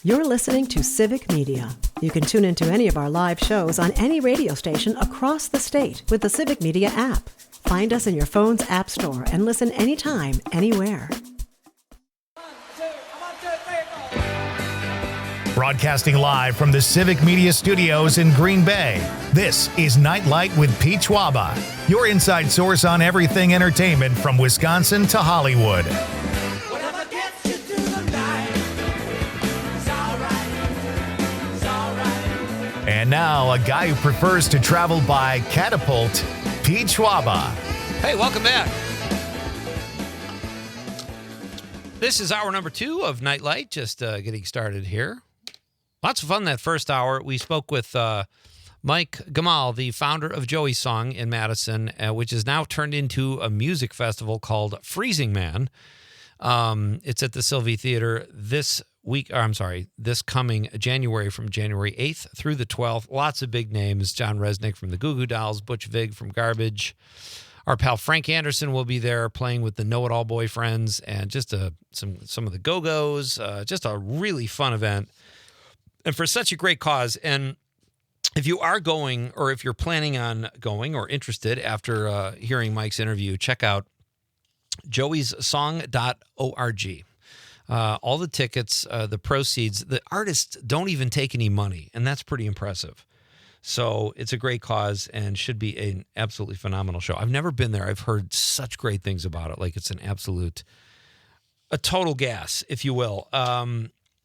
You're listening to Civic Media. You can tune into any of our live shows on any radio station across the state with the Civic Media app. Find us in your phone's app store and listen anytime, anywhere. Broadcasting live from the Civic Media Studios in Green Bay, this is Nite Lite with Pete Schwaba, your inside source on everything entertainment from Wisconsin to Hollywood. And now, a guy who prefers to travel by catapult, Pete Schwaba. Hey, welcome back. This is hour number 2 of Nite Lite, just getting started here. Lots of fun that first hour. We spoke with Mike Gamal, the founder of Joey's Song in Madison, which is now turned into a music festival called Freezing Man. It's at the Sylvie Theater this coming January, from January 8th through the 12th. Lots of big names. John Resnick from the Goo Goo Dolls, Butch Vig from Garbage. Our pal Frank Anderson will be there playing with the Know-It-All Boyfriends, and just some of the Go-Go's. Just a really fun event. And for such a great cause. And if you are going, or if you're planning on going or interested after hearing Mike's interview, check out joeyssong.org. All the tickets, the proceeds, the artists don't even take any money, and that's pretty impressive. So it's a great cause and should be an absolutely phenomenal show. I've never been there. I've heard such great things about it. Like, it's a total gas, if you will.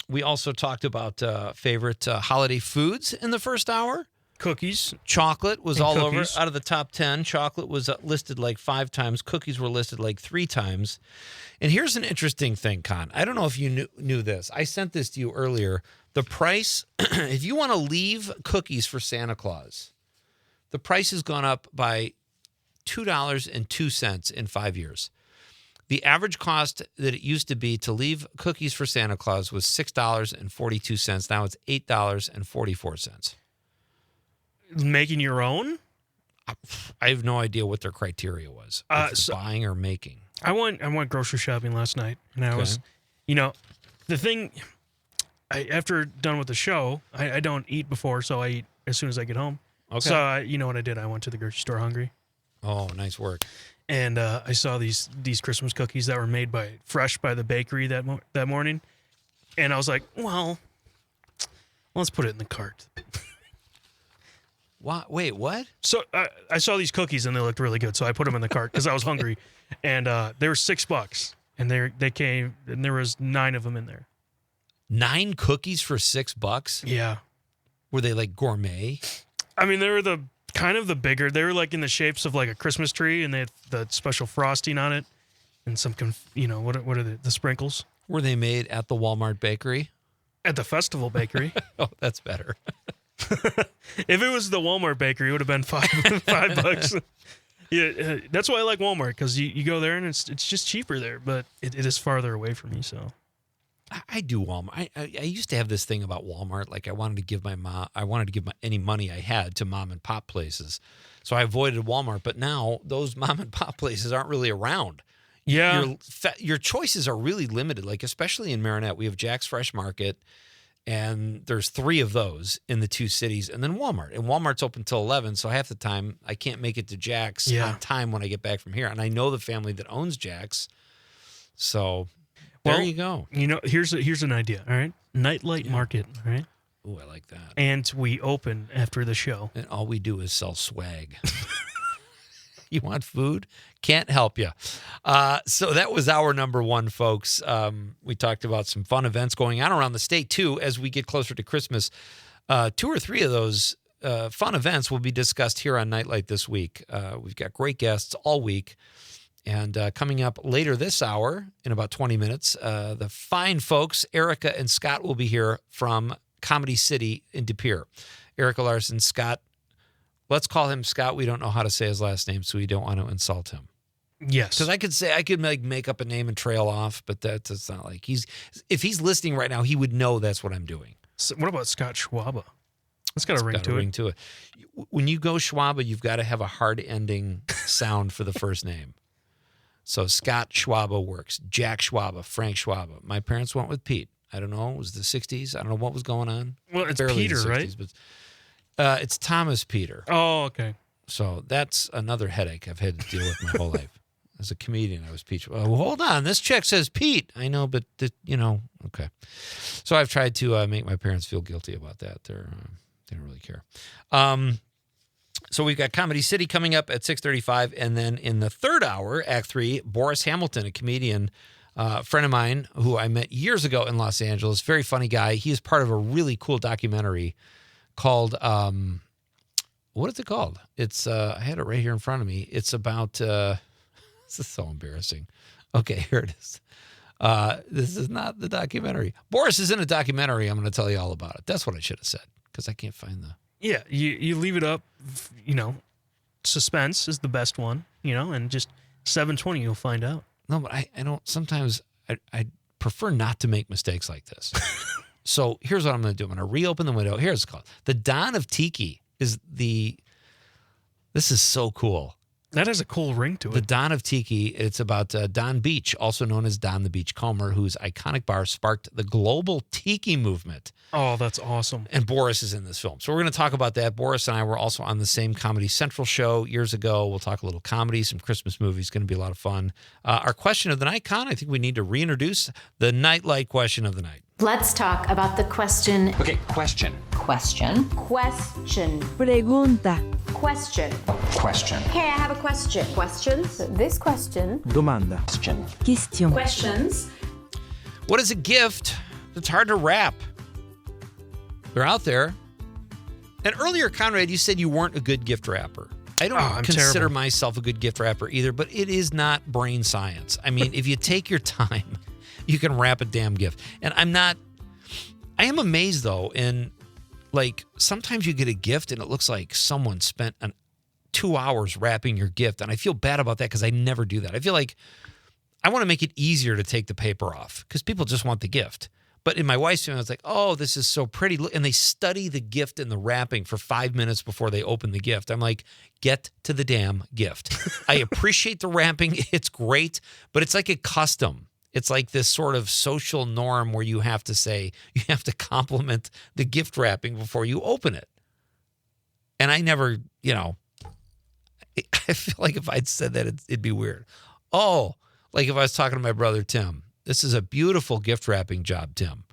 We also talked about favorite holiday foods in the first hour. Cookies. Chocolate was all cookies. over. Out of the top 10, chocolate was listed like 5 times. Cookies were listed like 3 times. And here's an interesting thing, Con. I don't know if you knew this. I sent this to you earlier. The price, if you want to leave cookies for Santa Claus, the price has gone up by $2.02 in 5 years. The average cost that it used to be to leave cookies for Santa Claus was $6.42. Now it's $8.44. Making your own? I have no idea what their criteria was. Buying or making. I went grocery shopping last night, and I was, the thing. After done with the show, I don't eat before, so I eat as soon as I get home. Okay. So you know what I did? I went to the grocery store hungry. Oh, nice work. And I saw these Christmas cookies that were made fresh by the bakery that morning, and I was like, well, let's put it in the cart. What? Wait, what? So I saw these cookies and they looked really good, so I put them in the cart because I was hungry, and they were $6, and they came, and there was 9 of them in there. 9 cookies for $6? Yeah. Were they like gourmet? I mean, they were the bigger. They were like in the shapes of like a Christmas tree, and they had the special frosting on it, and some what are the sprinkles? Were they made at the Walmart bakery? At the Festival Bakery. Oh, that's better. If it was the Walmart bakery, it would have been $5. Yeah, that's why I like Walmart, because you go there and it's just cheaper there, but it is farther away from me. So I do Walmart. I used to have this thing about Walmart. Like, I wanted to give any money I had to mom and pop places, so I avoided Walmart. But now those mom and pop places aren't really around. Yeah, your choices are really limited. Like, especially in Marinette, we have Jack's Fresh Market. And there's 3 of those in the 2 cities, and then Walmart. And Walmart's open till 11, so half the time I can't make it to Jack's on time when I get back from here. And I know the family that owns Jack's, so there you go. Here's an idea. All right, Nite Lite Market. All right. Ooh, I like that. And we open after the show, and all we do is sell swag. You want food? Can't help you. So that was hour number 1, folks. We talked about some fun events going on around the state, too, as we get closer to Christmas. 2 or 3 of those fun events will be discussed here on Nite Lite this week. We've got great guests all week. And coming up later this hour, in about 20 minutes, the fine folks, Erica and Scott, will be here from Comedy City in De Pere. Erica, Larson, Scott. Let's call him Scott. We don't know how to say his last name, so we don't want to insult him. Yes. Because I could make up a name and trail off, but that's not like if he's listening right now, he would know that's what I'm doing. So what about Scott Schwaba? It's got a ring to it. When you go Schwaba, you've got to have a hard ending sound for the first name. So Scott Schwaba works. Jack Schwaba, Frank Schwaba. My parents went with Pete. I don't know. It was the 60s. I don't know what was going on. Well, it's Barely Peter, the 60s, right? But, it's Thomas Peter. Oh, okay. So that's another headache I've had to deal with my whole life. As a comedian, I was Pete. Well, hold on. This check says Pete. I know, but, okay. So I've tried to make my parents feel guilty about that. They don't really care. So we've got Comedy City coming up at 6:35. And then in the third hour, Act 3, Boris Hamilton, a comedian, friend of mine who I met years ago in Los Angeles. Very funny guy. He is part of a really cool documentary called... what is it called? It's I had it right here in front of me. It's about this is so embarrassing. Okay, here it is. This is not the documentary. Boris is in a documentary. I'm going to tell you all about it. That's what I should have said because I can't find the... Yeah, you leave it up, suspense is the best one, and just 7:20 you'll find out. No, but I don't... Sometimes I prefer not to make mistakes like this. So here's what I'm going to do. I'm going to reopen the window. Here's it's called. The Dawn of Tiki is the... This is so cool. That has a cool ring to it. The Dawn of Tiki, it's about Don Beach, also known as Don the Beachcomber, whose iconic bar sparked the global tiki movement. Oh, that's awesome. And Boris is in this film. So we're going to talk about that. Boris and I were also on the same Comedy Central show years ago. We'll talk a little comedy, some Christmas movies. It's going to be a lot of fun. Our question of the night, Con, I think we need to reintroduce the Nite Lite question of the night. Let's talk about the question. Okay, question. Question. Question. Pregunta. Question. Question. Hey, I have a question. Questions? This question. Domanda. Question. Question. Questions. What is a gift that's hard to wrap? They're out there. And earlier, Conrad, you said you weren't a good gift wrapper. I don't consider terrible. myself a good gift wrapper either, but it is not brain science. I mean, if you take your time, you can wrap a damn gift. And I am amazed though, in like sometimes you get a gift and it looks like someone spent 2 hours wrapping your gift. And I feel bad about that because I never do that. I feel like I want to make it easier to take the paper off because people just want the gift. But in my wife's family, I was like, oh, this is so pretty. And they study the gift and the wrapping for 5 minutes before they open the gift. I'm like, get to the damn gift. I appreciate the wrapping. It's great, but it's like a custom. It's like this sort of social norm where you have to compliment the gift wrapping before you open it. And I never, I feel like if I'd said that, it'd be weird. Oh, like if I was talking to my brother, Tim, this is a beautiful gift wrapping job, Tim.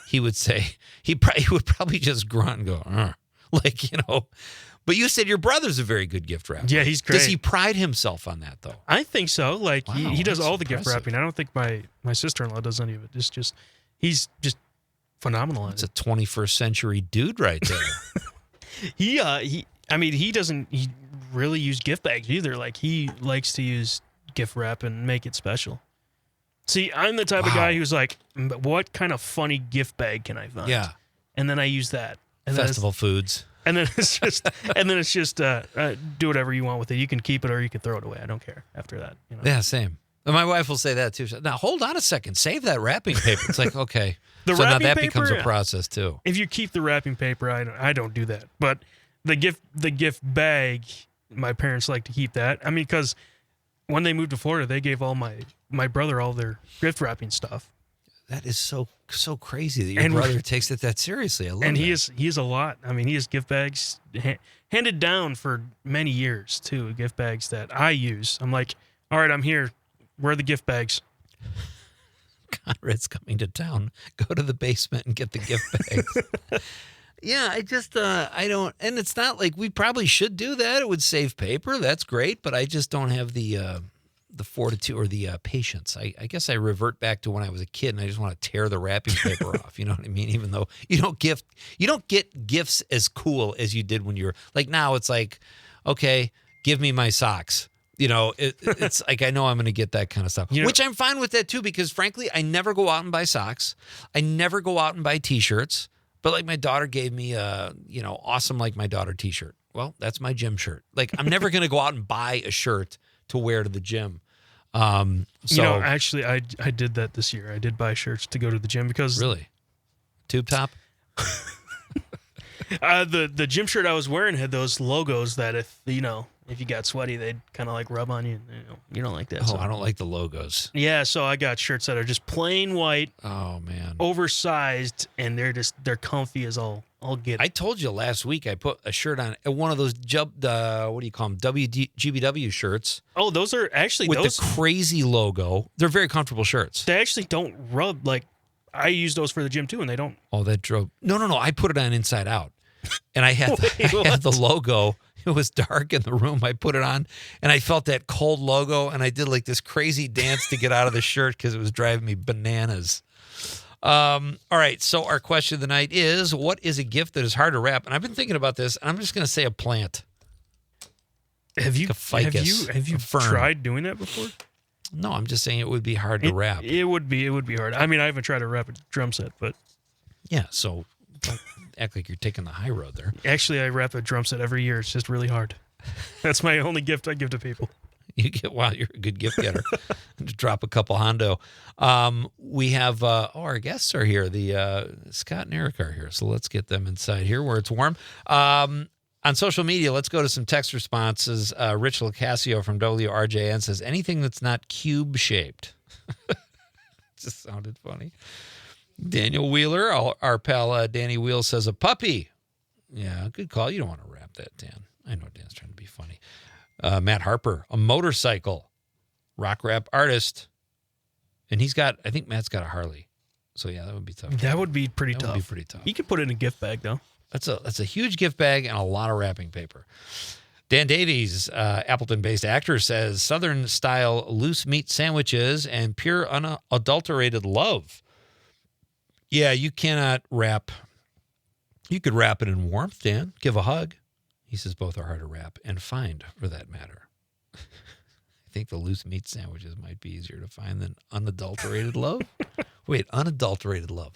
He would say, he would probably just grunt and go, But you said your brother's a very good gift wrapper. Yeah, he's great. Does he pride himself on that, though? I think so. Like, Wow, he does that's all the gift impressive. wrapping. I don't think my sister-in-law does any of it. He's just phenomenal at It's it. a 21st century dude right there. He doesn't really use gift bags either. Like, he likes to use gift wrap and make it special. See, I'm the type of guy who's like, what kind of funny gift bag can I find? Yeah. And then I use that. And Festival foods. And then it's just, do whatever you want with it. You can keep it or you can throw it away. I don't care after that. Yeah, same. And my wife will say that too. Now, hold on a second. Save that wrapping paper. It's like, okay. The so now wrapping that paper, becomes a process too. If you keep the wrapping paper, I don't do that. But the gift bag, my parents like to keep that. I mean, because when they moved to Florida, they gave all my brother all their gift wrapping stuff. That is so crazy that your brother takes it that seriously. I love and that. he is a lot. I mean, he has gift bags handed down for many years too. Gift bags that I use. I'm like, all right, I'm here. Where are the gift bags? Conrad's coming to town. Go to the basement and get the gift bags. Yeah, I just, I don't, and it's not like we probably should do that. It would save paper. That's great. But I just don't have the fortitude or the patience. I guess I revert back to when I was a kid and I just want to tear the wrapping paper off. You know what I mean? Even though you don't get gifts as cool as you did when you were like, now it's like, okay, give me my socks. It's like, I know I'm going to get that kind of stuff, which I'm fine with that too, because frankly, I never go out and buy socks. I never go out and buy t-shirts, but like my daughter gave me a, awesome, like my daughter t-shirt. Well, that's my gym shirt. Like I'm never going to go out and buy a shirt to wear to the gym. Actually, I did that this year. I did buy shirts to go to the gym because really, tube top. The gym shirt I was wearing had those logos that if if you got sweaty, they'd kind of like rub on you. You don't like that. Oh, so. I don't like the logos. Yeah, so I got shirts that are just plain white. Oh man, oversized, and they're comfy as all get. I told you last week I put a shirt on one of those what do you call them, GBW shirts. Oh, those are actually with the crazy logo. They're very comfortable shirts. They actually don't rub. Like I use those for the gym too, and they don't. Oh, that drove. No. I put it on inside out, and I had the logo. It was dark in the room. I put it on, and I felt that cold logo, and I did like this crazy dance to get out of the shirt because it was driving me bananas. All right, so our question of the night is, what is a gift that is hard to wrap? And I've been thinking about this, and I'm just going to say a plant. Have you fern. tried doing that before? No, I'm just saying it would be hard to wrap. It would be hard. I mean, I haven't tried to wrap a drum set, but yeah, so don't act like you're taking the high road there. Actually, I wrap a drum set every year. It's just really hard. That's my only gift I give to people. You're a good gift getter. Drop a couple hondo. We have, our guests are here. The Scott and Eric are here. So let's get them inside here where it's warm. On social media, let's go to some text responses. Rich Lacasio from WRJN says, anything that's not cube-shaped. Just sounded funny. Daniel Wheeler, our pal Danny Wheel, says a puppy. Yeah, good call. You don't want to wrap that, Dan. I know Dan's trying to be funny. Matt Harper, a motorcycle. Rock rap artist. And I think Matt's got a Harley. So yeah, that would be tough. That would be pretty tough. That would be pretty tough. You could put it in a gift bag, though. That's a huge gift bag and a lot of wrapping paper. Dan Davies, Appleton-based actor, says Southern-style loose meat sandwiches and pure unadulterated love. Yeah, you cannot wrap. You could wrap it in warmth, Dan. Give a hug. He says both are hard to wrap and find, for that matter. I think the loose meat sandwiches might be easier to find than unadulterated love. Wait, unadulterated love.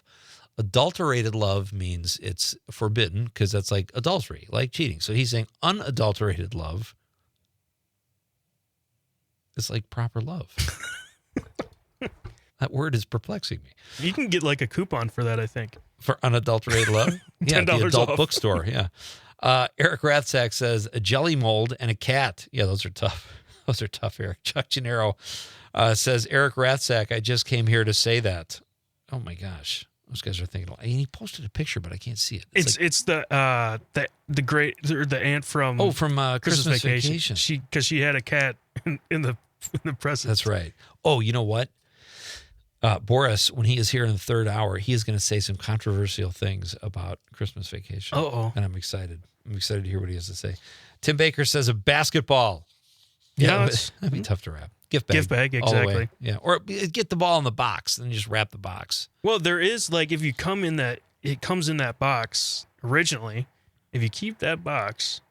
Adulterated love means it's forbidden because that's like adultery, like cheating. So he's saying unadulterated love is like proper love. That word is perplexing me. You can get like a coupon for that, I think. For unadulterated love? Yeah, the adult bookstore, yeah. Eric Rathsack says a jelly mold and a cat. Yeah, those are tough. Those are tough, Eric. Chuck Gennaro says, Eric Rathsack, I just came here to say that. Oh, my gosh. Those guys are thinking. And he posted a picture, but I can't see it. It's the aunt from Christmas Vacation. She had a cat in the presents. That's right. Oh, you know what? Boris, when he is here in the third hour, he is going to say some controversial things about Christmas Vacation. Uh-oh. And I'm excited. I'm excited to hear what he has to say. Tim Baker says a basketball. Yeah, that'd be tough to wrap. Gift bag, exactly. Yeah, or get the ball in the box and just wrap the box. Well, there is like if you it comes in that box originally. If you keep that box,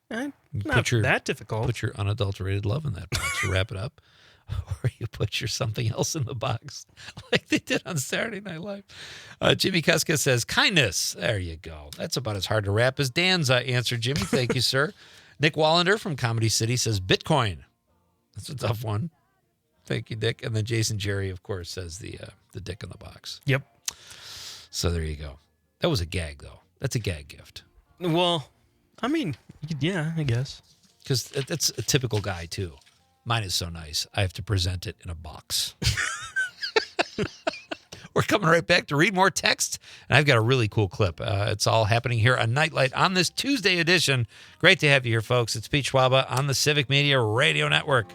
not that difficult. Put your unadulterated love in that box. You wrap it up, or you put your something else in the box, like they did on Saturday Night Live. Jimmy Kuska says kindness. There you go. That's about as hard to wrap as Dan's answer. Jimmy, thank you, sir. Nick Wallander from Comedy City says Bitcoin. That's a tough one. Thank you, Dick. And then Jason Jerry, of course, says the dick in the box. Yep. So there you go. That was a gag, though. That's a gag gift. Well, I mean, yeah, I guess. Because that's a typical guy, too. Mine is so nice. I have to present it in a box. We're coming right back to read more text, and I've got a really cool clip. It's all happening here on Nite Lite on this Tuesday edition. Great to have you here, folks. It's Pete Schwaba on the Civic Media Radio Network.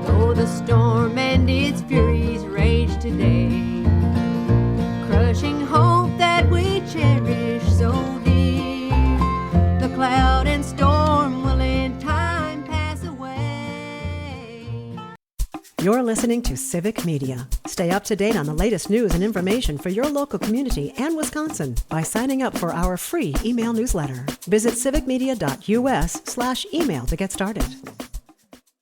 Though the storm and its furies rage today, crushing hope that we cherish so deep, the cloud and storm will in time pass away. You're listening to Civic Media. Stay up to date on the latest news and information for your local community and Wisconsin by signing up for our free email newsletter. Visit civicmedia.us/email to get started.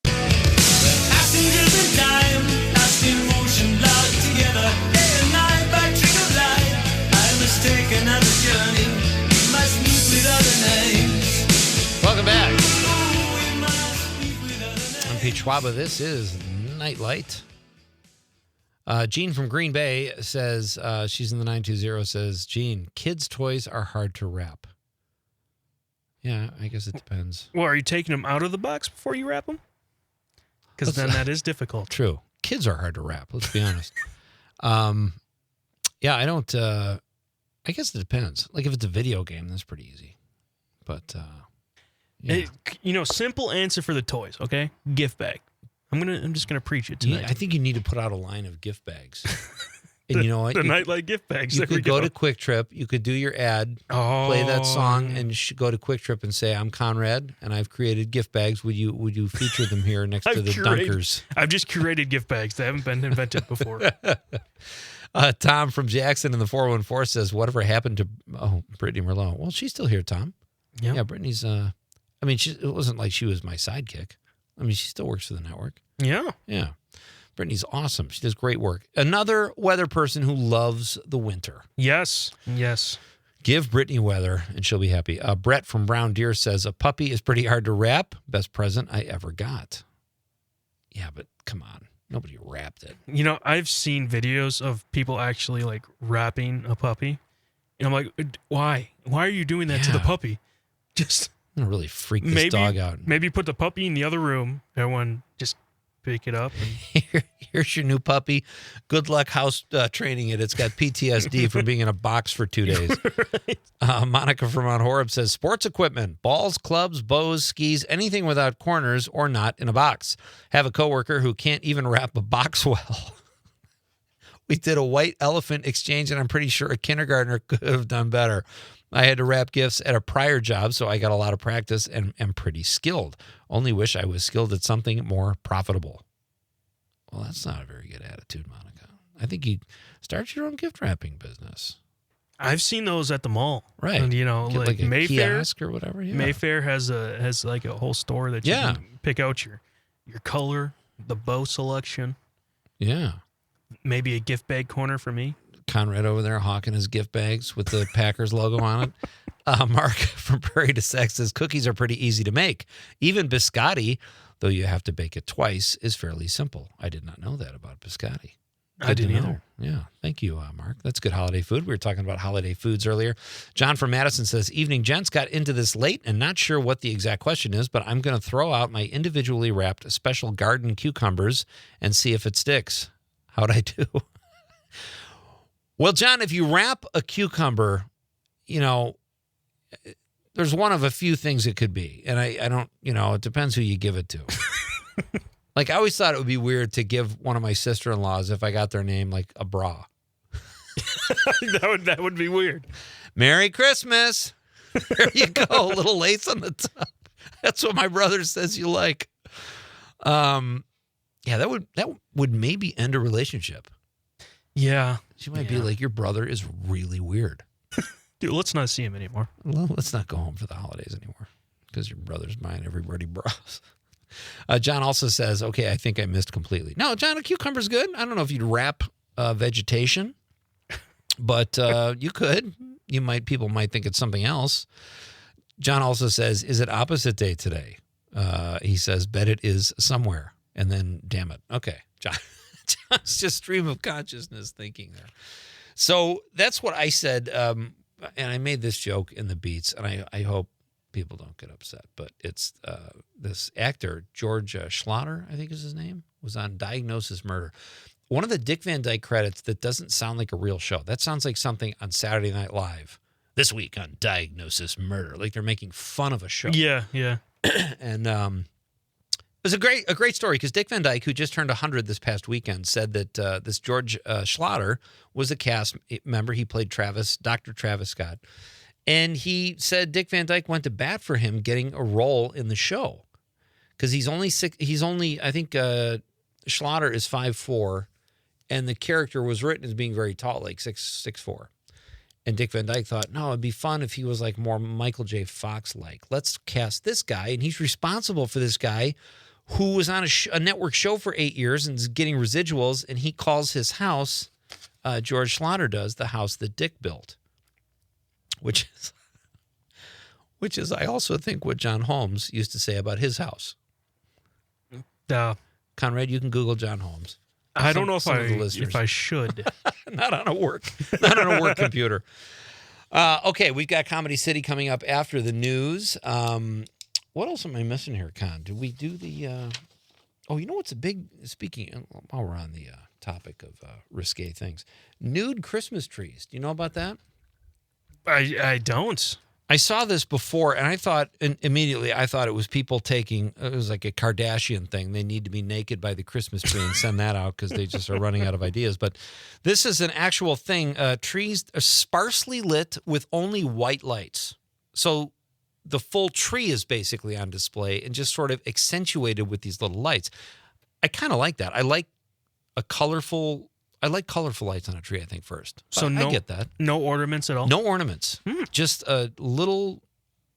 Passengers in time, lost in motion, locked together, day and night by trick of light. I must take another journey, we must meet with other names. Welcome back. Oh, we must meet with other names. I'm Pete Schwaba. This is Nite Lite. Jean from Green Bay says, she's in the 920, says, Jean, kids' toys are hard to wrap. Yeah, I guess it depends. Well, are you taking them out of the box before you wrap them? Because then that is difficult. True. Kids are hard to wrap, let's be honest. Yeah, I don't, I guess it depends. Like if it's a video game, that's pretty easy. But, yeah. Simple answer for the toys, okay? Gift bag. I'm just gonna preach it tonight. I think you need to put out a line of gift bags. And you know what? The Nite Lite gift bags. You could go to Quick Trip. You could do your ad, play that song, and go to Quick Trip and say, "I'm Conrad, and I've created gift bags. Would you feature them here next to the Dunkers?" I've just curated gift bags. They haven't been invented before. Tom from Jackson in the 414 says, "Whatever happened to Brittany Merlot?" Well, she's still here, Tom. Yep. Yeah, Brittany's. I mean, it wasn't like she was my sidekick. I mean, she still works for the network. Yeah. Yeah. Brittany's awesome. She does great work. Another weather person who loves the winter. Yes. Yes. Give Brittany weather, and she'll be happy. Brett from Brown Deer says, a puppy is pretty hard to wrap. Best present I ever got. Yeah, but come on. Nobody wrapped it. I've seen videos of people actually, like, wrapping a puppy. And I'm like, why? Why are you doing that to the puppy? Just... I'm going to really freak this dog out. Maybe put the puppy in the other room. Everyone just pick it up. And... Here's your new puppy. Good luck house training it. It's got PTSD from being in a box for 2 days. Right. Monica from Mount Horeb says, sports equipment, balls, clubs, bows, skis, anything without corners or not in a box. Have a coworker who can't even wrap a box well. We did a white elephant exchange, and I'm pretty sure a kindergartner could have done better. I had to wrap gifts at a prior job, so I got a lot of practice and am pretty skilled. Only wish I was skilled at something more profitable. Well, that's not a very good attitude, Monica. I think you start your own gift wrapping business. I've seen those at the mall. Right. And, like a Mayfair kiosk or whatever. Yeah. Mayfair has like a whole store that you can pick out your color, the bow selection. Yeah. Maybe a gift bag corner for me. Conrad over there hawking his gift bags with the Packers logo on it. Mark from Prairie to Sex says cookies are pretty easy to make. Even biscotti, though you have to bake it twice, is fairly simple. I did not know that about biscotti. I didn't either. Yeah. Thank you, Mark. That's good holiday food. We were talking about holiday foods earlier. John from Madison says, evening, gents. Got into this late and not sure what the exact question is, but I'm going to throw out my individually wrapped special garden cucumbers and see if it sticks. How'd I do? Well, John, if you wrap a cucumber, there's one of a few things it could be. And I don't, it depends who you give it to. Like, I always thought it would be weird to give one of my sister-in-laws, if I got their name, like a bra. That would be weird. Merry Christmas. There you go. A little lace on the top. That's what my brother says you like. Yeah, that would maybe end a relationship. Yeah. She might be like, your brother is really weird. Dude, let's not see him anymore. Well, let's not go home for the holidays anymore because your brother's buying everybody bras. John also says, okay, I think I missed completely. No, John, a cucumber's good. I don't know if you'd wrap vegetation, but you could. People might think it's something else. John also says, is it opposite day today? He says, bet it is somewhere. And then, damn it. Okay, John's just stream of consciousness thinking there. So that's what I said, and I made this joke in the Beats, and I hope people don't get upset, but it's this actor, George Schlatter, I think is his name, was on Diagnosis Murder. One of the Dick Van Dyke credits that doesn't sound like a real show. That sounds like something on Saturday Night Live. This week on Diagnosis Murder. Like they're making fun of a show. Yeah. And it was a great story because Dick Van Dyke, who just turned 100 this past weekend, said that this George Schlatter was a cast member. He played Dr. Travis Scott. And he said Dick Van Dyke went to bat for him getting a role in the show because I think Schlatter is 5'4", and the character was written as being very tall, like 6'4". And Dick Van Dyke thought, no, it'd be fun if he was like more Michael J. Fox-like. Let's cast this guy, and he's responsible for this guy who was on a network show for 8 years and is getting residuals, and he calls his house, George Schlatter does, the house that Dick built, which is I also think what John Holmes used to say about his house. Conrad, you can Google John Holmes. I don't know if I should. not on a work computer. Okay, we've got Comedy City coming up after the news. What else am I missing here, Con? Did we do the... Oh, you know what's a big... Speaking... While we're on the topic of risque things. Nude Christmas trees. Do you know about that? I don't. I saw this before, and I thought... And immediately, I thought it was people taking... It was like a Kardashian thing. They need to be naked by the Christmas tree and send that out because they just are running out of ideas. But this is an actual thing. Trees are sparsely lit with only white lights. So the full tree is basically on display and just sort of accentuated with these little lights. I kind of like that. I like colorful lights on a tree, I think, first. But So I get that. No ornaments at all? No ornaments. Just a little,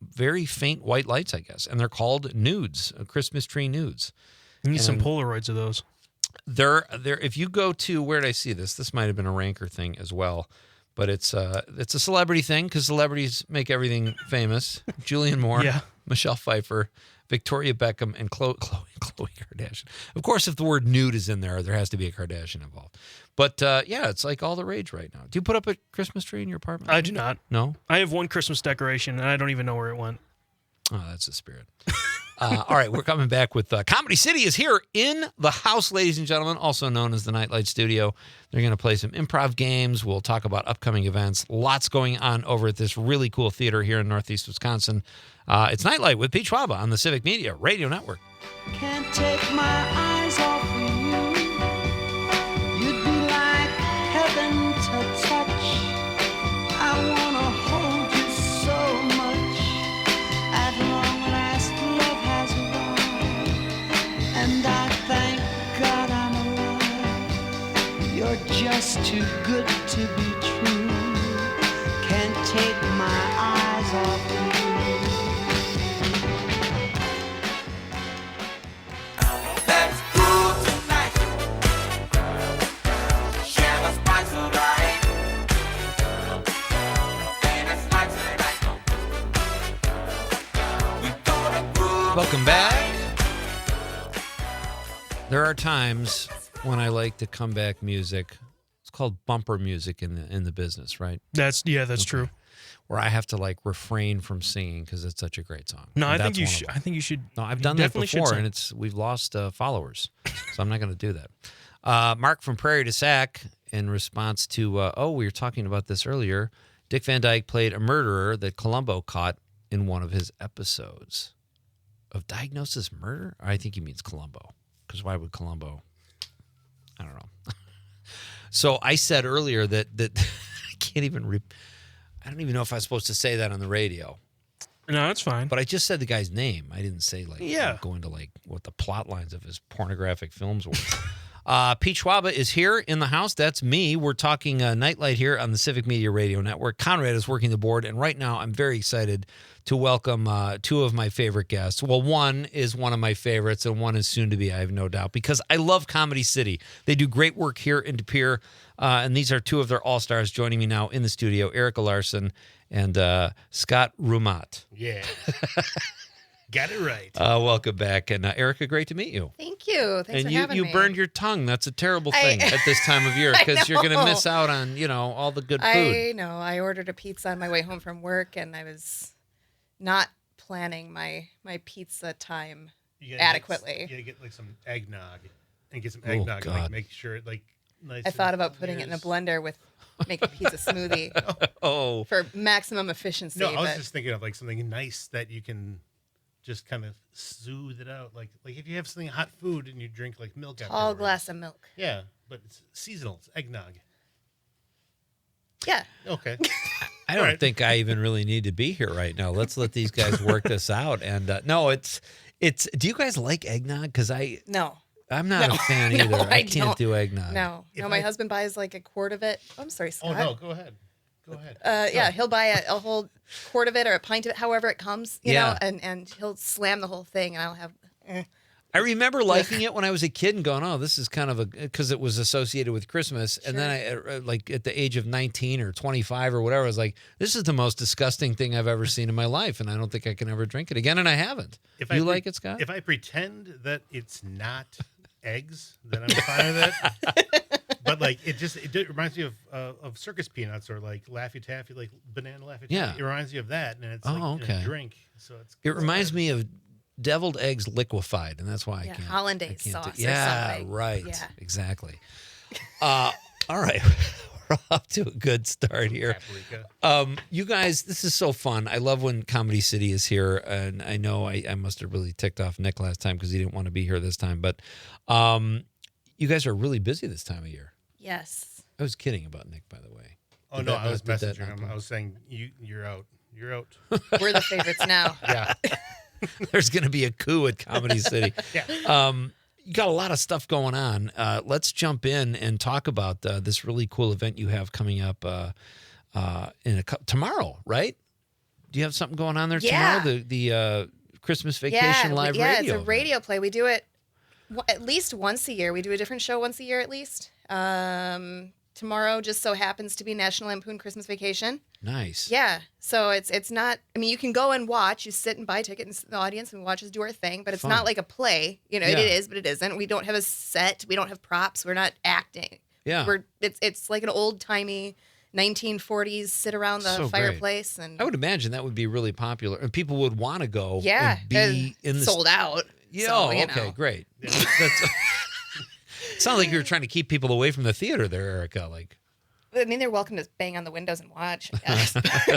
very faint white lights, I guess. And they're called nudes, Christmas tree nudes. You need some And Polaroids of those. They're if you go to, where did I see this? This might have been a Ranker thing as well. But it's a celebrity thing because celebrities make everything famous. Julianne Moore, Yeah. Michelle Pfeiffer, Victoria Beckham, and Khloe Kardashian. Of course, if the word nude is in there has to be a Kardashian involved. But yeah, it's like all the rage right now. Do you put up a Christmas tree in your apartment? I do not. No? I have one Christmas decoration, and I don't even know where it went. Oh, that's the spirit. All right, we're coming back with Comedy City is here in the house, ladies and gentlemen, also known as the Nite Lite Studio. They're going to play some improv games. We'll talk about upcoming events. Lots going on over at this really cool theater here in Northeast Wisconsin. It's Nite Lite with Pete Schwaba on the Civic Media Radio Network. Can't take my eyes off of you. You'd be like heaven to touch. I wanna hold you so much. At long last, love has arrived, and I thank God I'm alive. You're just too good to be true. Can't take my eyes off you. Welcome back. There are times when I like to come back music. It's called bumper music in the business, right? That's true. Where I have to like refrain from singing because it's such a great song. No, And I think that's you one of should. them. I think you should. No, I've done that before, and we've lost followers, so I'm not going to do that. Mark from Prairie to Sac, in response to, we were talking about this earlier. Dick Van Dyke played a murderer that Columbo caught in one of his episodes of Diagnosis Murder. I think he means Columbo, because why would Columbo? I don't know. So I said earlier that I can't even. I don't even know if I'm supposed to say that on the radio. No, that's fine. But I just said the guy's name. I didn't say go into what the plot lines of his pornographic films were. Pete Schwaba is here in the house. That's me. We're talking Nite Lite here on the Civic Media Radio Network. Conrad is working the board, and right now I'm very excited to welcome two of my favorite guests. Well, one is one of my favorites, and one is soon to be, I have no doubt, because I love Comedy City. They do great work here in De Pere, and these are two of their all-stars joining me now in the studio, Erica Larson and Scott Roemaat. Yeah. Got it right. Welcome back. And Erica, great to meet you. Thank you. Thanks for having me. And you burned your tongue. That's a terrible thing at this time of year because you're going to miss out on, all the good food. I know. I ordered a pizza on my way home from work, and I was not planning my pizza time adequately. You get some eggnog and get some eggnog and make sure it nice. I thought about putting it in a blender with make a pizza smoothie for maximum efficiency. No, I was just thinking of something nice that you can just kind of soothe it out. Like if you have something hot food and you drink milk afterwards. Tall glass of milk. Yeah, but it's seasonal. It's eggnog. Yeah. Okay. I don't think I even really need to be here right now. Let's let these guys work this out. And no, it's. Do you guys like eggnog? Because I'm not a fan either. I can't do eggnog. No, my husband buys a quart of it. Oh, I'm sorry, Scott. Oh no, go ahead. Go ahead. Yeah, he'll buy a whole quart of it or a pint of it, however it comes, you know, and he'll slam the whole thing, and I'll have. I remember liking it when I was a kid and going, oh, this is kind of because it was associated with Christmas. Sure. And then I, at the age of 19 or 25 or whatever, I was like, this is the most disgusting thing I've ever seen in my life. And I don't think I can ever drink it again. And I haven't. You like it, Scott? If I pretend that it's not eggs, then I'm fine with it. but like it reminds me of circus peanuts or like Laffy Taffy, like banana Laffy Taffy. Yeah. It reminds me of that, and it's like in a drink. So it reminds me of deviled eggs liquefied, and that's why I can't. Hollandaise sauce. Or something. Right. Yeah. Exactly. All right. We're off to a good start here. You guys, this is so fun. I love when Comedy City is here, and I know I must have really ticked off Nick last time because he didn't want to be here this time, but you guys are really busy this time of year. Yes. I was kidding about Nick, by the way. Oh, no, I was messaging him. I was saying, you're out. You're out. We're the favorites now. Yeah. There's going to be a coup at Comedy City. Yeah. You got a lot of stuff going on. Let's jump in and talk about this really cool event you have coming up tomorrow, right? Do you have something going on there tomorrow? The Christmas Vacation live radio. Yeah, it's a radio play. We do it at least once a year. We do a different show once a year at least. Tomorrow just so happens to be National Lampoon Christmas Vacation. Nice. Yeah. So it's not, I mean, you can go and watch. You sit and buy a ticket in the audience and watch us do our thing, but it's not like a play. You know, it is, but it isn't. We don't have a set. We don't have props. We're not acting. Yeah. It's like an old-timey 1940s sit around the fireplace. Great. And I would imagine that would be really popular, and people would want to go and be in the... Sold out. Yeah, so, okay, great. Yeah. Sounds like you're trying to keep people away from the theater there, Erica. Like, I mean, they're welcome to bang on the windows and watch.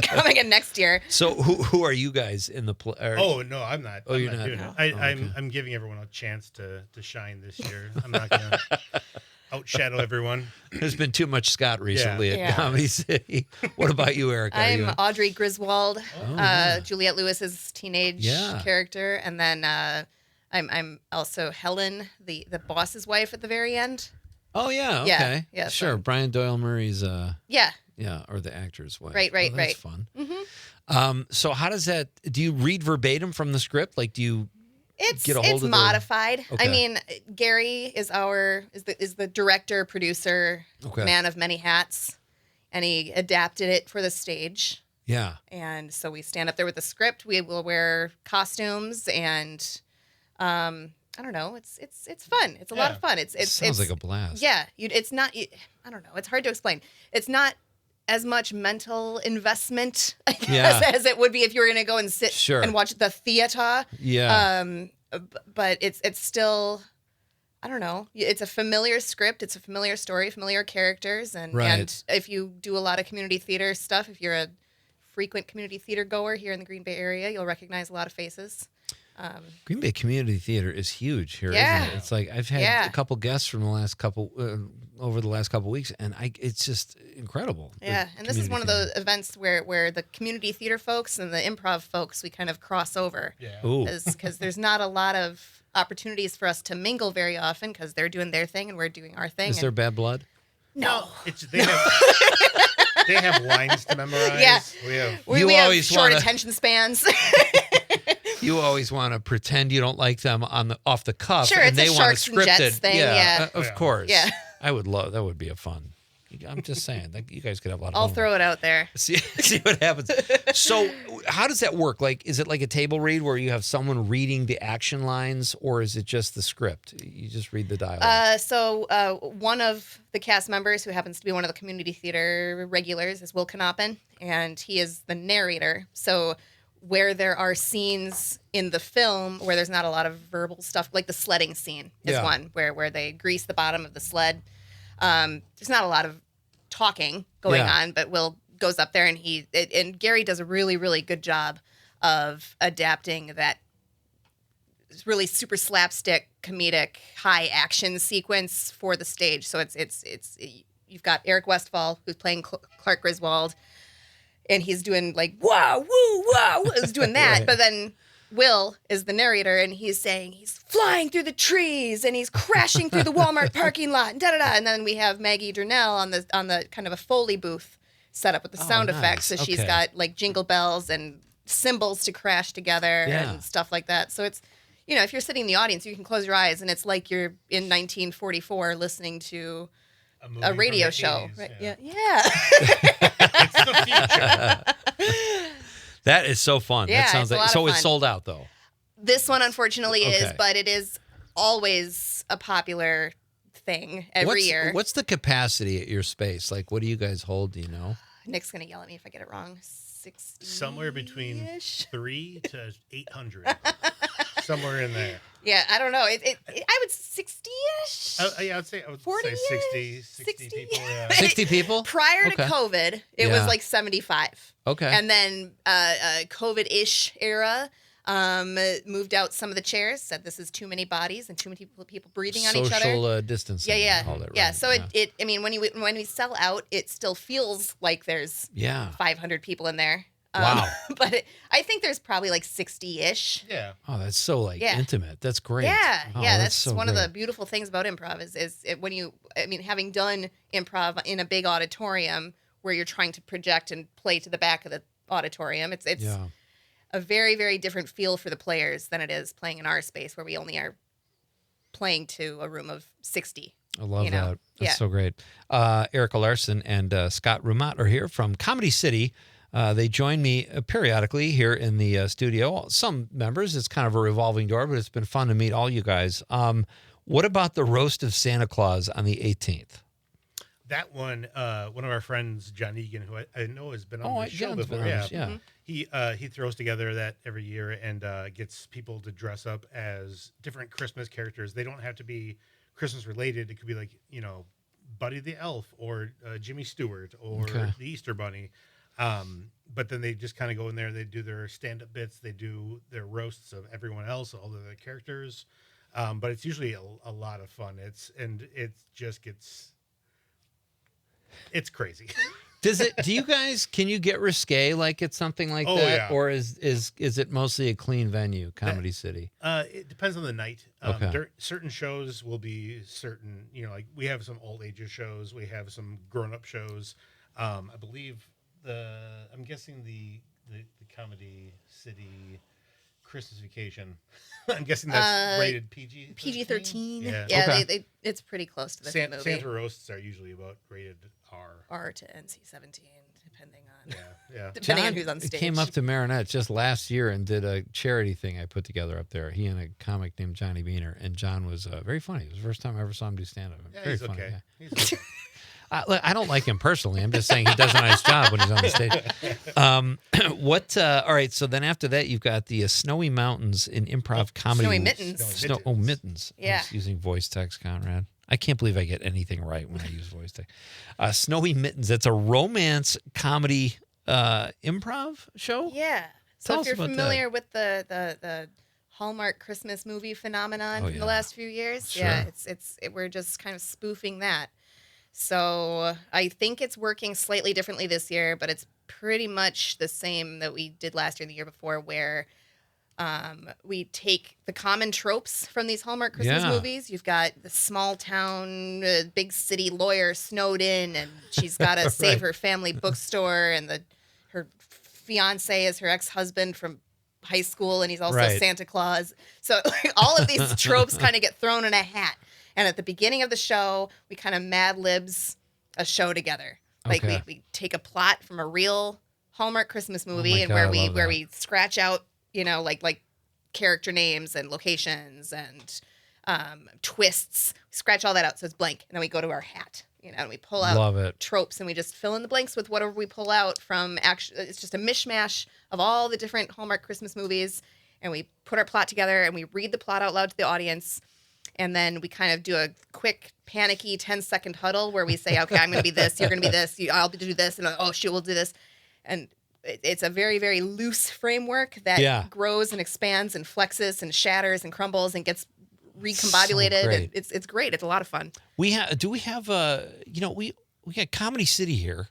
Coming in next year. So, who are you guys in the play? Oh no, I'm not. Oh, you're not doing it. I'm giving everyone a chance to shine this year. I'm not gonna outshadow everyone. There's been too much Scott recently at Comedy City. What about you, Erica? I'm Audrey Griswold, Juliette Lewis's teenage character, and then I'm also Helen, the boss's wife at the very end. Oh yeah, okay, yeah, sure. Brian Doyle Murray's or the actor's wife. Right, that's fun. Mm-hmm. So how does that? Do you read verbatim from the script? Like, do you get a hold of It's modified. Okay. I mean, Gary is the director, producer, man of many hats, and he adapted it for the stage. Yeah. And so we stand up there with the script. We will wear costumes and. I don't know. It's fun. It's a lot of fun. It sounds like a blast. Yeah. It's not. I don't know. It's hard to explain. It's not as much mental investment as it would be if you were going to go and sit and watch the theater. Yeah. But it's still. I don't know. It's a familiar script. It's a familiar story, familiar characters, and if you do a lot of community theater stuff, if you're a frequent community theater goer here in the Green Bay area, you'll recognize a lot of faces. Green Bay Community Theater is huge here, isn't it? It's like I've had a couple guests from the last couple over the last couple weeks, and it's just incredible. Yeah, and this is one of those events where the community theater folks and the improv folks, we kind of cross over. Yeah, because there's not a lot of opportunities for us to mingle very often because they're doing their thing and we're doing our thing. Is there bad blood? No, they have lines to memorize. Yeah, we have always short attention spans. You always want to pretend you don't like them off the cuff, sure, and it's they a want Sharks a and scripted Jets thing. Yeah, of course. Yeah, I would love that. Would be a fun. I'm just saying, you guys could have a lot of I'll fun. throw it out there. See what happens. So, how does that work? Like, is it like a table read where you have someone reading the action lines, or is it just the script? You just read the dialogue. So one of the cast members, who happens to be one of the community theater regulars, is Will Knoppen, and he is the narrator. So where there are scenes in the film where there's not a lot of verbal stuff, like the sledding scene is one where they grease the bottom of the sled. There's not a lot of talking going on, but Will goes up there and Gary does a really, really good job of adapting that really super slapstick, comedic, high action sequence for the stage. So it's you've got Eric Westfall, who's playing Clark Griswold, and he's doing like, wow, woo, wow, he's doing that. But then Will is the narrator, and he's saying he's flying through the trees and he's crashing through the Walmart parking lot, and da-da-da. And then we have Maggie Durnell on the kind of a Foley booth set up with the sound effects. So she's got like jingle bells and cymbals to crash together and stuff like that. So it's, if you're sitting in the audience, you can close your eyes and it's like you're in 1944 listening to a radio show. 80s, right? Yeah. It's the future. That is so fun. Yeah, that sounds it's a like lot so. of It's fun. sold out though. This one, unfortunately, is, Okay. but it is always a popular thing every year. What's the capacity at your space? Like, what do you guys hold? Do you know? Nick's gonna yell at me if I get it wrong. 60 somewhere between 300 to 800, somewhere in there. Yeah, I don't know. I would 60-ish. Yeah, I would 40-ish? say 60 people. Yeah. 60 people? Prior to Okay. COVID, it was like 75. Okay. And then COVID-ish era moved out some of the chairs, said this is too many bodies and too many people breathing on each other. Social distancing. Yeah. All that, Yeah. right? So it I mean, when we sell out, it still feels like there's 500 people in there. Wow. But I think there's probably like 60-ish. Yeah. Oh, that's so intimate. That's great. Yeah, Oh, that's so one of great. the beautiful things about improv is when you, I mean, having done improv in a big auditorium where you're trying to project and play to the back of the auditorium, it's a very, very different feel for the players than it is playing in our space where we only are playing to a room of 60. I love that. That's Yeah. so great. Erica Larson and Scott Roemaat are here from Comedy City. They join me periodically here in the studio. Some members, it's kind of a revolving door, but it's been fun to meet all you guys. What about the Roast of Santa Claus on the 18th? That one of our friends, John Egan, who I know has been on the show John's before. been on this, yeah. He throws together that every year and gets people to dress up as different Christmas characters. They don't have to be Christmas related. It could be like, Buddy the Elf or Jimmy Stewart or the Easter Bunny. But then they just kind of go in there, they do their stand-up bits, they do their roasts of everyone else, all of the characters. But it's usually a lot of fun. It's crazy. Do you guys, can you get risque like it's something like that? Yeah. Or is it mostly a clean venue, Comedy City? It depends on the night. Okay. Certain shows will be certain, like we have some old ages shows, we have some grown-up shows. I believe I'm guessing the Comedy City Christmas Vacation. I'm guessing that's rated PG. PG-13. Yeah. Yeah, it's pretty close to the movie. Santa roasts are usually about rated R. R to NC-17, depending on Yeah. depending on John who's on stage. came up to Marinette just last year and did a charity thing I put together up there. He and a comic named Johnny Beaner, and John was very funny. It was the first time I ever saw him do stand-up. Yeah, Very he's funny. okay. Yeah. He's okay. I don't like him personally. I'm just saying he does a nice job when he's on the stage. All right, so then after that, you've got the Snowy Mountains in improv comedy. Snowy Mittens. Mittens. Yeah. I was using voice text, Conrad. I can't believe I get anything right when I use voice text. Snowy Mittens. It's a romance comedy improv show. Yeah. Tell So us if you're about familiar with the Hallmark Christmas movie phenomenon from the last few years, Sure. we're just kind of spoofing that. So I think it's working slightly differently this year, but it's pretty much the same that we did last year and the year before, where we take the common tropes from these Hallmark Christmas movies. You've got the small town, big city lawyer snowed in, and she's got to save her family bookstore, and her fiance is her ex-husband from high school, and he's also Santa Claus. So all of these tropes kind of get thrown in a hat. And at the beginning of the show, we kind of Mad Libs a show together. Like we take a plot from a real Hallmark Christmas movie, and where we scratch out, like character names and locations and twists. We scratch all that out so it's blank, and then we go to our hat, and we pull out tropes, and we just fill in the blanks with whatever we pull out from. It's just a mishmash of all the different Hallmark Christmas movies, and we put our plot together, and we read the plot out loud to the audience. And then we kind of do a quick, panicky 10-second huddle where we say, okay, I'm going to be this, you're going to be this, I'll do this, and oh, shoot, we'll do this. And it's a very, very loose framework that grows and expands and flexes and shatters and crumbles and gets recombobulated. And it's great. It's a lot of fun. We got Comedy City here,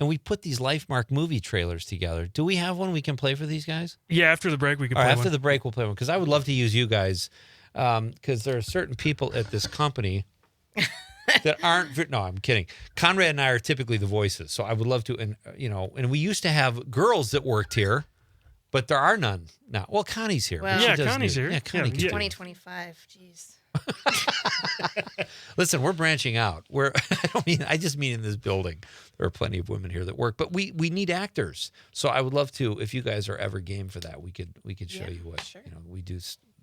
and we put these LifeMark movie trailers together. Do we have one we can play for these guys? Yeah, after the break we can play After one. the break, we'll play one, because I would love to use you guys. Because there are certain people at this company that aren't. No, I'm kidding. Conrad and I are typically the voices, so I would love to. And we used to have girls that worked here, but there are none now. Well, Connie's here. Well, yeah, Connie's here. Yeah, Connie. 2025. Jeez. Listen, we're branching out. I just mean in this building. There are plenty of women here that work, but we need actors. So I would love to, if you guys are ever game for that, we could show you what sure. we do.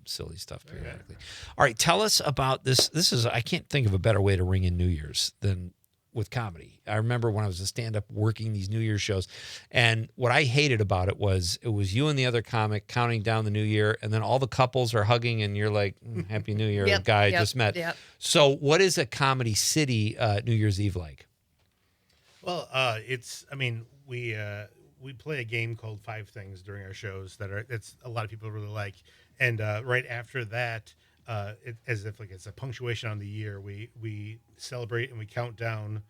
silly stuff periodically. All right, tell us about this. This is, I can't think of a better way to ring in New Year's than with comedy. I remember when I was a stand-up working these New Year's shows, and what I hated about it was you and the other comic counting down the new year, and then all the couples are hugging, and you're like, Happy New Year, guy I just met. Yep. So what is a Comedy City New Year's Eve like? Well, we play a game called 5 Things during our shows it's a lot of people really like. And right after that, as if like it's a punctuation on the year, we celebrate and we count down.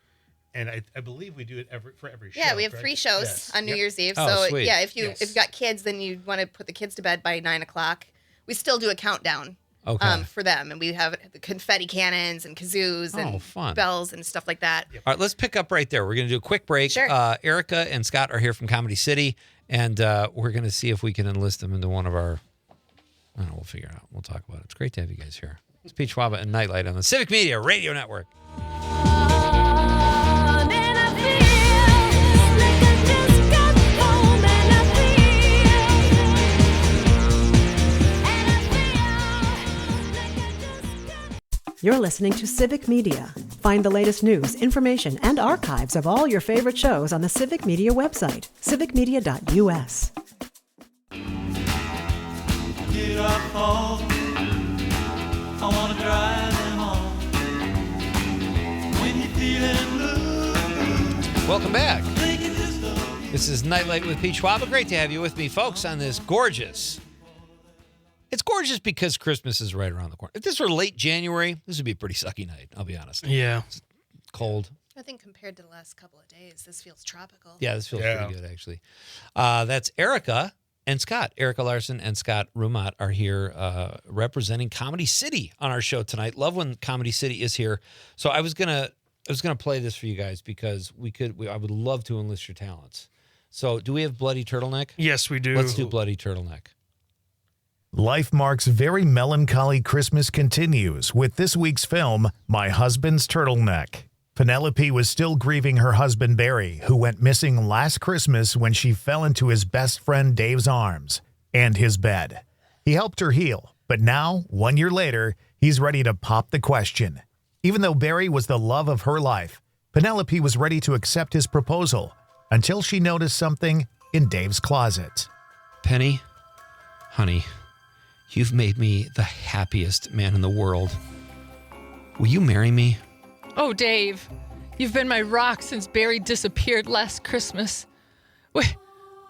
And I believe we do it for every show. Yeah, we have correct? 3 shows on New Year's Eve. Oh, So sweet. if you've got kids, then you want to put the kids to bed by 9:00. We still do a countdown for them, and we have the confetti cannons and kazoos and fun. bells and stuff like that. All right, let's pick up right there. We're going to do a quick break. Sure. Erica and Scott are here from Comedy City, and we're going to see if we can enlist them into one of our, I don't know, we'll figure it out. We'll talk about it. It's great to have you guys here. It's Pete Schwaba and Nite Lite on the Civic Media Radio Network. You're listening to Civic Media. Find the latest news, information, and archives of all your favorite shows on the Civic Media website, civicmedia.us. Get up home. I want to drive them home. When you're feeling blue. Welcome back. This is Nite Lite with Pete Schwaba. Great to have you with me, folks, on this gorgeous. It's gorgeous because Christmas is right around the corner. If this were late January, this would be a pretty sucky night, I'll be honest. Yeah. It's cold. I think compared to the last couple of days, this feels tropical. Yeah, this feels pretty good, actually. That's Erica and Scott. Erica Larson and Scott Roemaat are here representing Comedy City on our show tonight. Love when Comedy City is here. So I was gonna play this for you guys because I would love to enlist your talents. So do we have Bloody Turtleneck? Yes, we do. Let's do Bloody Turtleneck. Life Mark's very melancholy Christmas continues with this week's film, My Husband's Turtleneck. Penelope was still grieving her husband Barry, who went missing last Christmas when she fell into his best friend Dave's arms and his bed. He helped her heal, but now, 1 year later, he's ready to pop the question. Even though Barry was the love of her life, Penelope was ready to accept his proposal until she noticed something in Dave's closet. Penny, honey, you've made me the happiest man in the world. Will you marry me? Oh, Dave, you've been my rock since Barry disappeared last Christmas. Wait,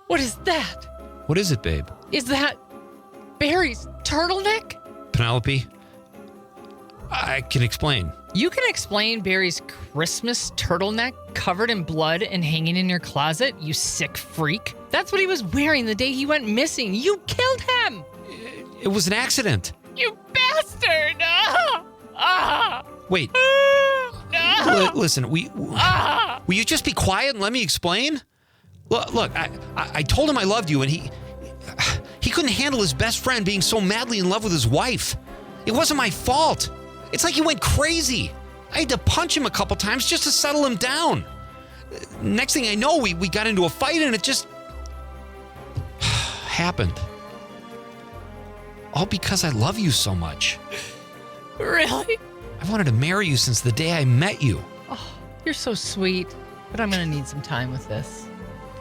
what is that? What is it, babe? Is that Barry's turtleneck? Penelope, I can explain. You can explain Barry's Christmas turtleneck covered in blood and hanging in your closet, you sick freak. That's what he was wearing the day he went missing. You killed him! It was an accident. You bastard! Wait. Listen, will you just be quiet and let me explain? Look, I told him I loved you, and he couldn't handle his best friend being so madly in love with his wife. It wasn't my fault. It's like he went crazy. I had to punch him a couple times just to settle him down. Next thing I know, we got into a fight, and it just happened. All because I love you so much. Really? I wanted to marry you since the day I met you. Oh, you're so sweet, but I'm going to need some time with this.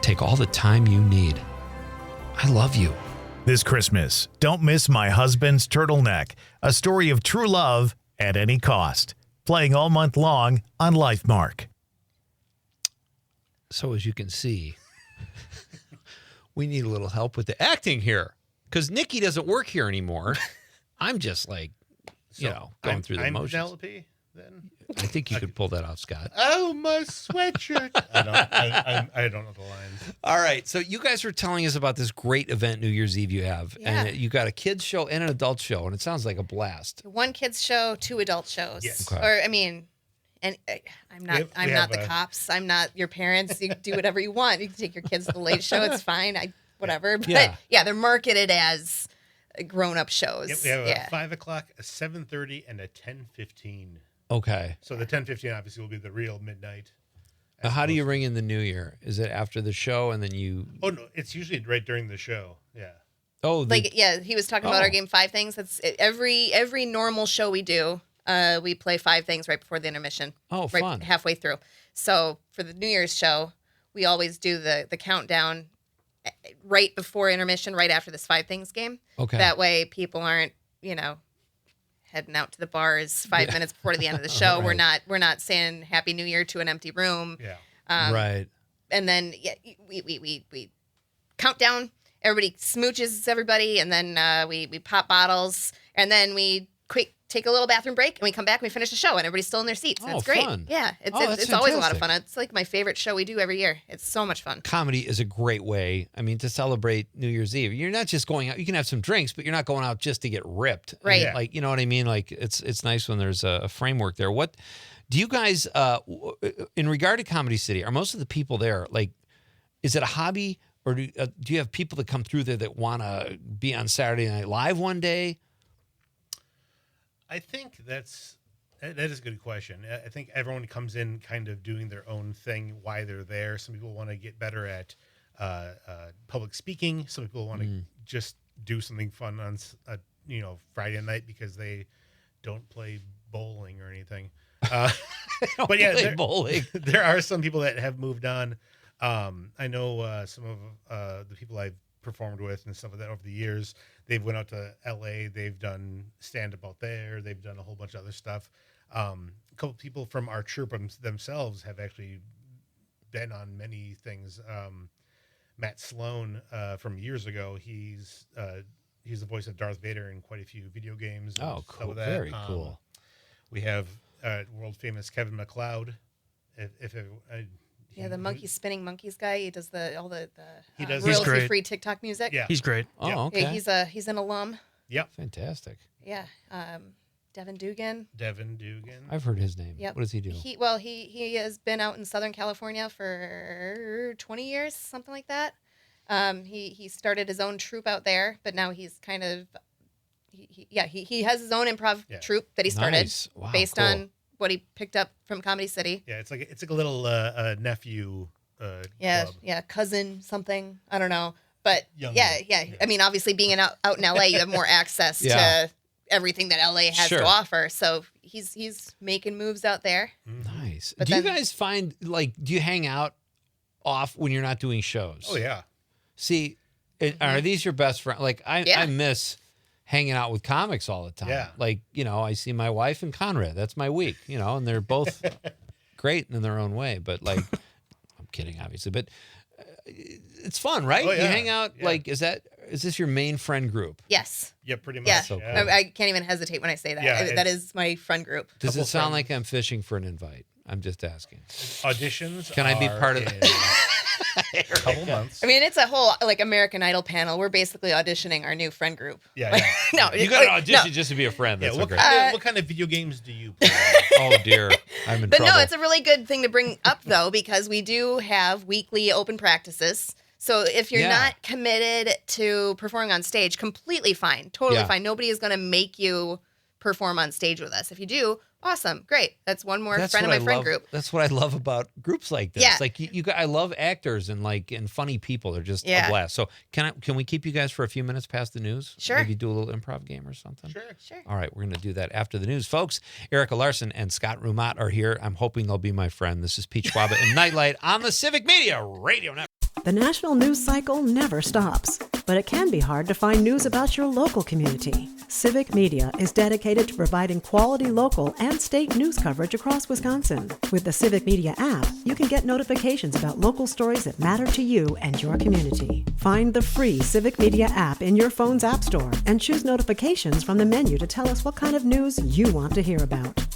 Take all the time you need. I love you. This Christmas, don't miss My Husband's Turtleneck, a story of true love at any cost. Playing all month long on LifeMark. So as you can see, we need a little help with the acting here because Nikki doesn't work here anymore. I'm just like, going through the motions. Penelope, then? I think you could pull that off, Scott. Oh, my sweatshirt. I don't know the lines. All right. So you guys were telling us about this great event New Year's Eve you have. Yeah. And you got a kids show and an adult show, and it sounds like a blast. 1 kids show, 2 adult shows. Yes. Okay. Or, I mean, and I'm not We have the cops. I'm not your parents. You can do whatever you want. You can take your kids to the late show. It's fine. Whatever. But yeah, they're marketed as grown-up shows. Yep, we have a 5 o'clock, a 7:30, and a 10:15. Okay. So the 10:15 obviously will be the real midnight. Now, how do you ring in the new year? Is it after the show and then you... Oh, no, it's usually right during the show. Yeah. Oh, he was talking about our game 5 Things. That's every normal show we do. We play 5 things right before the intermission. Oh, right fun. Halfway through. So for the New Year's show, we always do the countdown right before intermission, right after this 5 Things game. Okay. That way people aren't, heading out to the bars 5 minutes before the end of the show. Right. We're not saying Happy New Year to an empty room. Yeah. Right. And then we count down. Everybody smooches everybody, and then we pop bottles, and then we quick take a little bathroom break, and we come back and we finish the show, and everybody's still in their seats. And it's great. Fun. Yeah, it's always a lot of fun. It's like my favorite show we do every year. It's so much fun. Comedy is a great way, to celebrate New Year's Eve. You're not just going out. You can have some drinks, but you're not going out just to get ripped. Right. Yeah. Like, you know what I mean? Like, it's nice when there's a framework there. What do you guys, in regard to Comedy City, are most of the people there, like, is it a hobby? Or do you have people that come through there that want to be on Saturday Night Live one day? I think that is a good question. I think everyone comes in kind of doing their own thing, why they're there. Some people want to get better at public speaking. Some people want to just do something fun on Friday night because they don't play bowling or anything. But yeah, bowling. There are some people that have moved on. I know some of the people I've performed with and stuff like that over the years. They've went out to LA. They've done stand-up out there. They've done a whole bunch of other stuff. A couple people from our troupe themselves have actually been on many things. Matt Sloan from years ago. He's the voice of Darth Vader in quite a few video games. Oh, cool! Like that. Very cool. We have world famous Kevin MacLeod. The monkey spinning monkeys guy. He does all the royalty free TikTok music. Yeah, he's great. Oh, okay. Yeah, he's an alum. Yep. Fantastic. Yeah. Devin Dugan. I've heard his name. Yep. What does he do? He has been out in Southern California for 20 years, something like that. He started his own troupe out there, but now he's kind of he has his own improv troupe that he started based on what he picked up from Comedy City. Yeah, it's like a little nephew. Club. Cousin something. I don't know, but Young yeah. I mean, obviously, being out in LA, you have more access to everything that LA has to offer. So he's making moves out there. Nice. But do you guys find do you hang out off when you're not doing shows? Oh yeah. See, are these your best friends? Like I miss hanging out with comics all the time. Yeah. Like, I see my wife and Conrad. That's my week, and they're both great in their own way. But like, I'm kidding, obviously, but it's fun, right? Oh, yeah. You hang out. Yeah. Like, is this your main friend group? Yes. Yeah, pretty much. Yeah. So cool. I can't even hesitate when I say that. Yeah, That is my friend group. Does it sound friends. like I'm fishing for an invite? I'm just asking. Auditions. Can I be part of a couple months? I mean, it's a whole American Idol panel. We're basically auditioning our new friend group. Yeah. No, You got to audition just to be a friend. That's what okay. what kind of video games do you play? Oh dear, I'm in But trouble. no, it's a really good thing to bring up though, because we do have weekly open practices. So if you're not committed to performing on stage, completely fine, totally fine. Nobody is going to make you perform on stage with us. If you do, awesome, great. That's one more friend of my friend group. That's what I love about groups like this. Yeah. Like I love actors and funny people. They're just a blast. So can we keep you guys for a few minutes past the news? Sure. Maybe do a little improv game or something. Sure. All right, we're going to do that after the news, folks. Erica Larson and Scott Roemaat are here. I'm hoping they'll be my friend. This is Pete Schwaba and Nite Lite on the Civic Media Radio Network. The national news cycle never stops, but it can be hard to find news about your local community. Civic Media is dedicated to providing quality local and state news coverage across Wisconsin. With the Civic Media app, you can get notifications about local stories that matter to you and your community. Find the free Civic Media app in your phone's app store and choose notifications from the menu to tell us what kind of news you want to hear about.